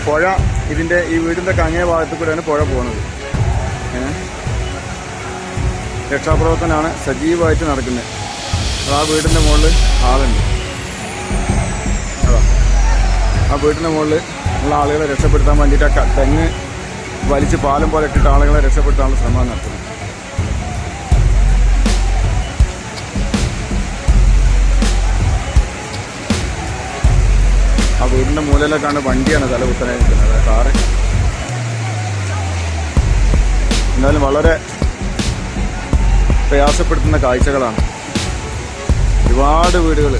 പുഴ ഈ വീടിൻ്റെ അങ്ങേ ഭാഗത്ത് കൂടെയാണ് പുഴ പോകുന്നത്. രക്ഷാപ്രവർത്തനമാണ് സജീവമായിട്ട് നടക്കുന്നത്. ആ വീടിൻ്റെ മുകളിൽ ആളുണ്ട്. ആ വീടിൻ്റെ മുകളിൽ ഉള്ള ആളുകളെ രക്ഷപ്പെടുത്താൻ വേണ്ടിയിട്ട് തെങ്ങ് വലിച്ച് പാലം പോലെ ഇട്ടിട്ട് ആളുകളെ രക്ഷപ്പെടുത്താനുള്ള ശ്രമം നടത്തുന്നു. ആ വീടിൻ്റെ മൂലയിലേക്കാണ് വണ്ടിയാണ് തല കുത്തനായി നിൽക്കുന്നത്, കാറ്. എന്നാലും വളരെ പ്രയാസപ്പെടുത്തുന്ന കാഴ്ചകളാണ്. ഒരുപാട് വീടുകൾ